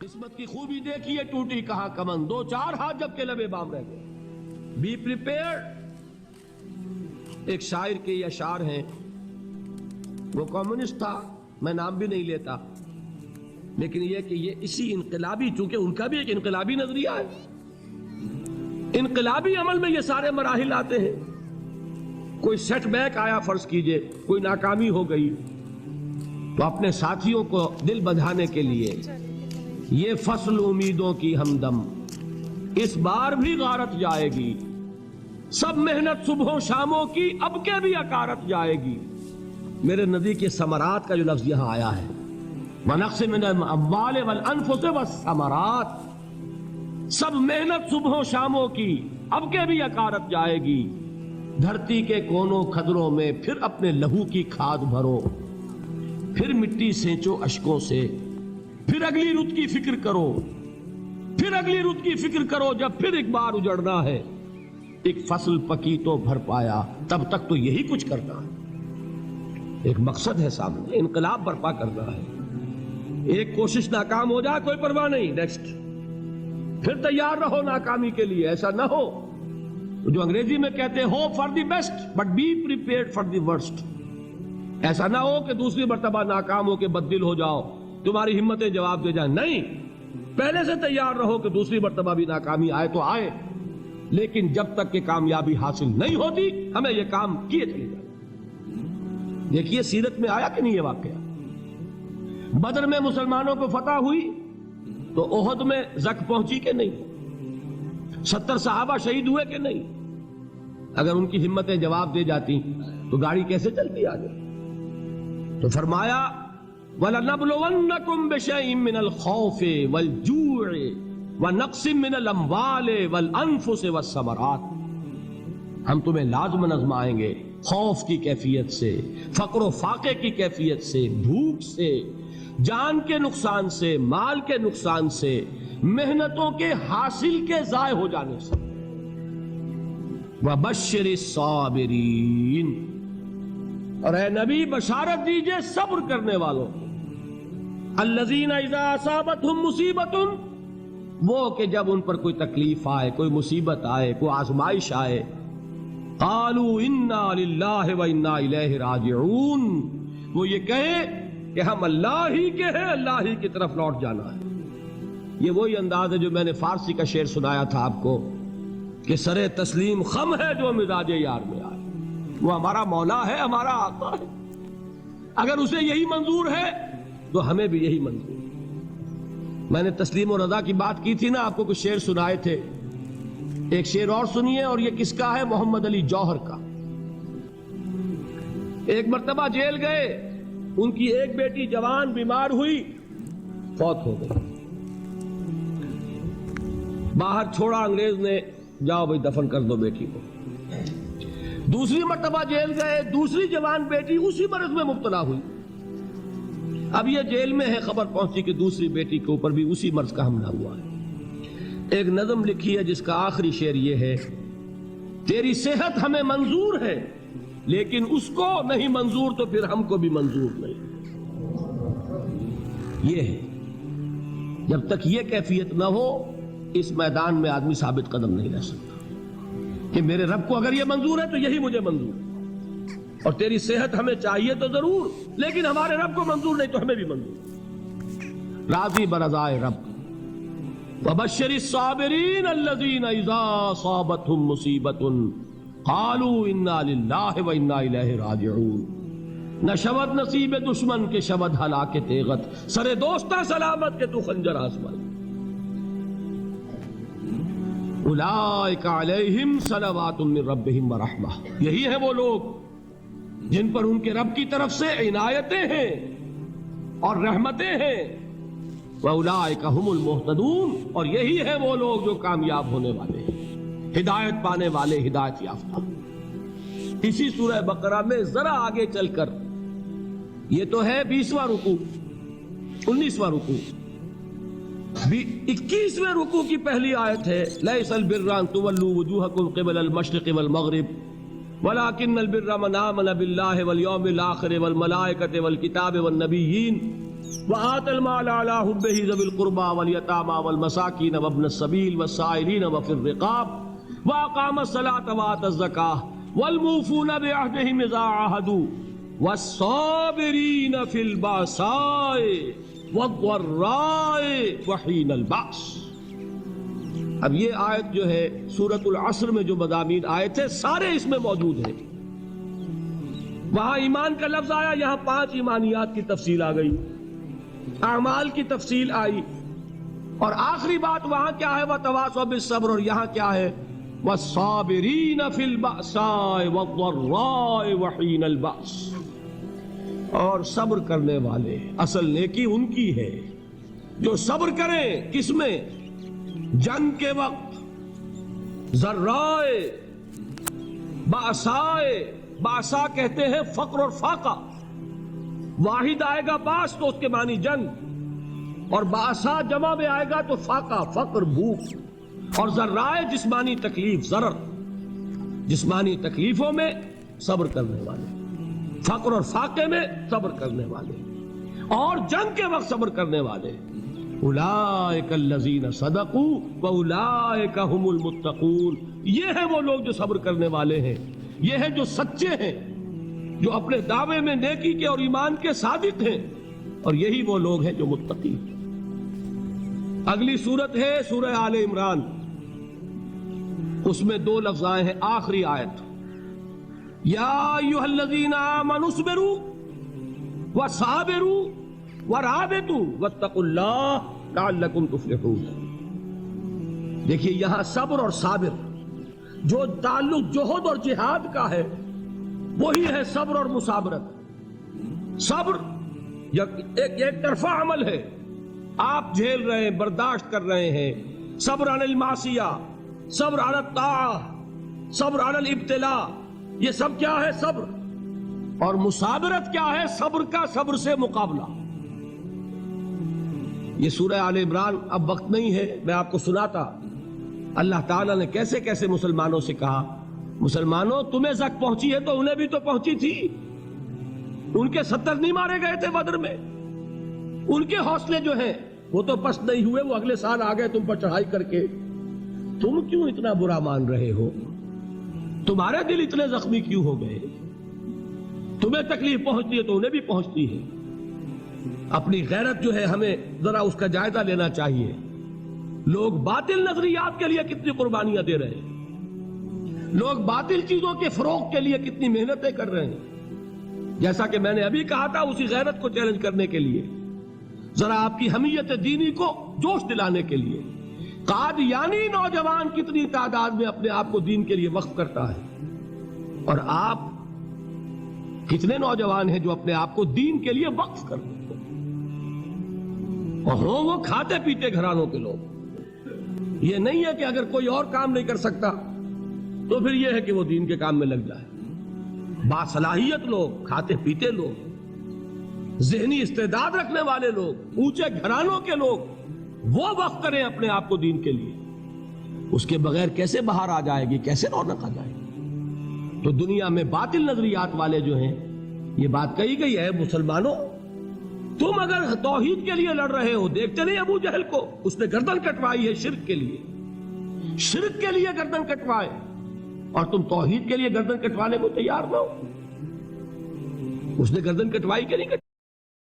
قسمت کی خوبی دیکھیے ٹوٹی کہاں کمن، دو چار ہاتھ جب کے لبے بام رہ گئے. Be prepared. ایک شاعر کے یہ اشعار ہیں، وہ کمیونسٹ تھا، میں نام بھی نہیں لیتا، لیکن یہ کہ یہ اسی انقلابی، چونکہ ان کا بھی ایک انقلابی نظریہ ہے، انقلابی عمل میں یہ سارے مراحل آتے ہیں. کوئی سیٹ بیک آیا فرض کیجئے، کوئی ناکامی ہو گئی، تو اپنے ساتھیوں کو دل بندھانے کے لیے یہ فصل امیدوں کی ہمدم اس بار بھی غارت جائے گی، سب محنت صبحوں شاموں کی اب کے بھی اکارت جائے گی. میرے نبی کے ثمرات کا جو لفظ یہاں آیا ہے، وَنَقْصٍ مِّنَ الْأَمْوَالِ وَالْأَنفُسِ وَالثَّمَرَاتِ، سب محنت صبحوں شاموں کی اب کے بھی اکارت جائے گی. دھرتی کے کونوں کھدروں میں پھر اپنے لہو کی کھاد بھرو، پھر مٹی سینچو اشکوں سے، پھر اگلی رت کی فکر کرو، پھر اگلی رت کی فکر کرو، جب پھر ایک بار اجڑنا ہے. ایک فصل پکی تو بھر پایا، تب تک تو یہی کچھ کرنا ہے. ایک مقصد ہے سامنے، انقلاب برپا کرنا ہے. ایک کوشش ناکام ہو جائے کوئی پرواہ نہیں، نیکسٹ. پھر تیار رہو ناکامی کے لیے. ایسا نہ ہو جو انگریزی میں کہتے ہیں hope for the best but be prepared for the worst. ایسا نہ ہو کہ دوسری مرتبہ ناکام ہو کے بددل ہو جاؤ، تمہاری ہمتیں جواب دے جائیں. نہیں، پہلے سے تیار رہو کہ دوسری مرتبہ بھی ناکامی آئے تو آئے، لیکن جب تک کہ کامیابی حاصل نہیں ہوتی ہمیں یہ کام کیے چلے جائیں. دیکھیے سیرت میں آیا کہ نہیں یہ واقعہ. بدر میں مسلمانوں کو فتح ہوئی تو احد میں زک پہنچی کہ نہیں؟ 70 صحابہ شہید ہوئے کہ نہیں؟ اگر ان کی ہمتیں جواب دے جاتی تو گاڑی کیسے چلتی آگے؟ تو فرمایا وَلَنَبْلُوَنَّكُمْ بِشَيْءٍ مِّنَ الْخَوْفِ وَالْجُوعِ وَنَقْصٍ مِّنَ الْأَمْوَالِ وَالْأَنفُسِ وَالثَّمَرَاتِ. ہم تمہیں لازم آزمائیں گے، خوف کی کیفیت سے، فقر و فاقے کی کیفیت سے، بھوک سے، جان کے نقصان سے، مال کے نقصان سے، محنتوں کے حاصل کے ضائع ہو جانے سے. وَبَشِّرِ الصَّابِرِينَ، اور اے نبی بشارت دیجئے صبر کرنے والوں کو. الَّذِينَ إِذَا أَصَابَتْهُمْ مُصِيبَةٌ، وہ کہ جب ان پر کوئی تکلیف آئے، کوئی مصیبت آئے، کوئی آزمائش آئے، قالوا انا للہ وانا الیہ راجعون، وہ یہ کہیں کہ ہم اللہ ہی کے ہیں، اللہ ہی کی طرف لوٹ جانا ہے. یہ وہی انداز ہے جو میں نے فارسی کا شعر سنایا تھا آپ کو کہ سرے تسلیم خم ہے جو مزاج یار میں آئے. وہ ہمارا مولا ہے، ہمارا آقا ہے، اگر اسے یہی منظور ہے تو ہمیں بھی یہی منظور ہے. میں نے تسلیم و رضا کی بات کی تھی نا، آپ کو کچھ شعر سنائے تھے. ایک شعر اور سنیے، اور یہ کس کا ہے؟ محمد علی جوہر کا. ایک مرتبہ جیل گئے، ان کی ایک بیٹی جوان بیمار ہوئی، فوت ہو گئی. باہر چھوڑا انگریز نے، جاؤ بھائی دفن کر دو بیٹی کو. دوسری مرتبہ جیل گئے، دوسری جوان بیٹی اسی مرض میں مبتلا ہوئی. اب یہ جیل میں ہے، خبر پہنچی کہ دوسری بیٹی کے اوپر بھی اسی مرض کا حملہ ہوا ہے. ایک نظم لکھی ہے جس کا آخری شعر یہ ہے، تیری صحت ہمیں منظور ہے لیکن اس کو نہیں منظور تو پھر ہم کو بھی منظور نہیں. یہ ہے، جب تک یہ کیفیت نہ ہو اس میدان میں آدمی ثابت قدم نہیں رہ سکتا کہ میرے رب کو اگر یہ منظور ہے تو یہی مجھے منظور ہے، اور تیری صحت ہمیں چاہیے تو ضرور، لیکن ہمارے رب کو منظور نہیں تو ہمیں بھی منظور. راضی برضائے رب. وَبَشِّرِ الصَّابِرِينَ الَّذِينَ إِذَا أَصَابَتْهُمْ مُصِيبَةٌ قَالُوا إِنَّا لِلَّهِ وَإِنَّا إِلَيْهِ رَاجِعُونَ. نہ شود نصیب دشمن کے شود ہلاک تیغت، سر دوستہ سلامت کے تو خنجر آزمائے. اولئک علیہم صلوات من ربہم ورحمہ، یہی ہے وہ لوگ جن پر ان کے رب کی طرف سے عنایتیں ہیں اور رحمتیں ہیں. وَأُولَئِكَ هُمُ الْمُهْتَدُونَ، اور یہی ہے وہ لوگ جو کامیاب ہونے والے ہیں، ہدایت پانے والے، ہدایت یافتہ. اسی سورہ بقرہ میں ذرا آگے چل کر، یہ تو ہے 20واں رکوع، 19واں رکوع، 21ویں رکوع کی پہلی آیت ہے، لَيْسَ الْبِرَّ أَن تُوَلُّوا وُجُوهَكُمْ قِبَلَ الْمَشْرِقِ وَالْمَغْرِبِ وَلَكِنَّ الْبِرَّ مَنْ آمَنَ بِاللَّهِ وَالْيَوْمِ الْآخِرِ وَالْمَلَائِكَةِ وَالْكِتَابِ وَالنَّبِيِّينَ وآت المال على حبه ذوي القربى واليتامى والمساكين وابن السبيل والسائلين وفي الرقاب وأقام الصلاة وآتى الزكاة والموفون بعهدهم إذا عاهدوا والصابرين في البأساء والضراء وحين البأس۔ اب یہ آیت جو ہے سورۃ العصر میں جو مضامین آئے تھے سارے اس میں موجود ہیں۔ وہاں ایمان کا لفظ آیا، یہاں 5 ایمانیات کی تفصیل آ گئی، اعمال کی تفصیل آئی، اور آخری بات وہاں کیا ہے وَتَوَاصَوْا بِالصَّبْرِ، اور یہاں کیا ہے وَالصَّابِرِينَ فِي الْبَأْسَاءِ وَالضَّرَّاءِ وَحِينَ الْبَأْسِ، اور صبر کرنے والے، اصل نیکی ان کی ہے جو صبر کریں، کس میں؟ جنگ کے وقت، ذرائے، بأسائے، بأسا کہتے ہیں فقر اور فاقہ، واحد آئے گا باس تو اس کے معنی جنگ، اور بأسا جمع میں آئے گا تو فاقہ، فقر، بھوک، اور ذرائے جسمانی تکلیف، ضرر، جسمانی تکلیفوں میں صبر کرنے والے، فقر اور فاقے میں صبر کرنے والے، اور جنگ کے وقت صبر کرنے والے۔ اولئک الذین صدقوا واولئک هم المتقون، یہ ہیں وہ لوگ جو صبر کرنے والے ہیں، یہ ہیں جو سچے ہیں، جو اپنے دعوے میں نیکی کے اور ایمان کے صادق ہیں، اور یہی وہ لوگ ہیں جو متقی ہیں۔ اگلی سورت ہے سورہ آل عمران، اس میں 2 لفظ آئے ہیں، آخری آیت، یا ایھا الذین آمنوا اصبروا وصابروا ورابطوا واتقوا اللہ لعلکم تفلحون۔ دیکھیے یہاں صبر اور صابر جو تعلق جہد اور جہاد کا ہے وہی ہے صبر اور مصابرت۔ صبر ایک طرفہ عمل ہے، آپ جھیل رہے ہیں، برداشت کر رہے ہیں، صبر علی المعصیہ، صبر علی الطاعہ، صبر علی الابتلاء، یہ سب کیا ہے؟ صبر۔ اور مصابرت کیا ہے؟ صبر کا صبر سے مقابلہ۔ یہ سورہ آل عمران، اب وقت نہیں ہے میں آپ کو سناتا اللہ تعالیٰ نے کیسے کیسے مسلمانوں سے کہا، مسلمانوں تمہیں زک پہنچی ہے تو انہیں بھی تو پہنچی تھی، ان کے 70 نہیں مارے گئے تھے بدر میں، ان کے حوصلے جو ہیں وہ تو پست نہیں ہوئے، وہ اگلے سال آ گئے تم پر چڑھائی کر کے، تم کیوں اتنا برا مان رہے ہو؟ تمہارے دل اتنے زخمی کیوں ہو گئے؟ تمہیں تکلیف پہنچتی ہے تو انہیں بھی پہنچتی ہے۔ اپنی غیرت جو ہے ہمیں ذرا اس کا جائزہ لینا چاہیے۔ لوگ باطل نظریات کے لیے کتنی قربانیاں دے رہے ہیں، لوگ باطل چیزوں کے فروغ کے لیے کتنی محنتیں کر رہے ہیں۔ جیسا کہ میں نے ابھی کہا تھا، اسی غیرت کو چیلنج کرنے کے لیے، ذرا آپ کی حمیت دینی کو جوش دلانے کے لیے، قادیانی نوجوان کتنی تعداد میں اپنے آپ کو دین کے لیے وقف کرتا ہے، اور آپ کتنے نوجوان ہیں جو اپنے آپ کو دین کے لیے وقف کرتے ہیں، اور ہوں وہ کھاتے پیتے گھرانوں کے لوگ۔ یہ نہیں ہے کہ اگر کوئی اور کام نہیں کر سکتا تو پھر یہ ہے کہ وہ دین کے کام میں لگ جائے۔ باصلاحیت لوگ، کھاتے پیتے لوگ، ذہنی استعداد رکھنے والے لوگ، اونچے گھرانوں کے لوگ، وہ وقف کریں اپنے آپ کو دین کے لیے۔ اس کے بغیر کیسے باہر آ جائے گی، کیسے رونق آ جائے گی؟ تو دنیا میں باطل نظریات والے جو ہیں، یہ بات کہی گئی ہے، مسلمانوں تم اگر توحید کے لیے لڑ رہے ہو، دیکھتے نہیں ابو جہل کو، اس نے گردن کٹوائی ہے شرک کے لیے، شرک کے لیے گردن کٹوائے، اور تم توحید کے لیے گردن کٹوانے کو تیار نہ ہو۔ اس نے گردن کٹوائی کہ نہیں کٹوائی؟